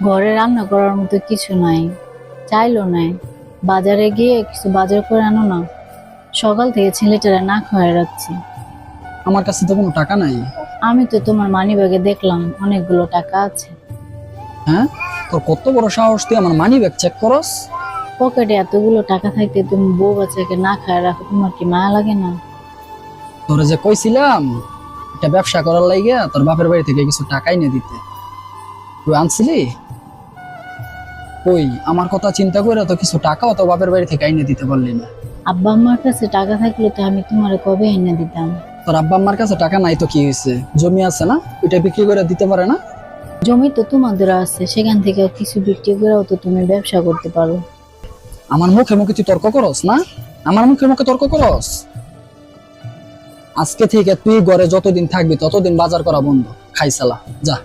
ঘরে রান্না করার মতো কিছু নাই, চাইলো নাই। বাজারে গিয়ে কিছু বাজার করে আনো না। সকাল থেকে ছেলেটারা না খাওয়াই রাখছি। আমার কাছে তো কোনো টাকা নাই। আমি তো তোমার মানিব্যাগে দেখলাম অনেকগুলো টাকা আছে। হ্যাঁ, তোর কত বড় সাহস, তুই আমার মানি ব্যাগ চেক করস? পকেটে এতগুলো টাকা থাকতে তুমি বউ বাচ্চাকে না খায় রাখো, তোমার কি মায়া লাগে না? তোরে যে কইছিলাম একটা ব্যবসা করার লাগিয়া তোর বাপের বাড়ি থেকে কিছু টাকা এনে দিতে, তুই আনছিলি? কই, আমার কথা চিন্তা করে তো কিছু টাকাও তো বাপের বাড়ি থেকে এনে দিতে পারলি না। আব্বা আম্মার কাছে টাকা থাকলে তো আমি তোমার কবে এনে দিতাম। তোর আব্বা আম্মার কাছে টাকা নাই তো কি হয়েছে, জমি আছে না, ওইটা বিক্রি করে দিতে পারে না? জমি তো তোমাদের আছে, সেখান থেকে কিছু বিক্রি করেও তো তুমি ব্যবসা করতে পারো। আমার মুখে মুখে তুই তর্ক করস না, আমার মুখে মুখে তর্ক করস। আজকে থেকে তুই ঘরে যতদিন থাকবি ততদিন বাজার করা বন্ধ, খাই সালা যা।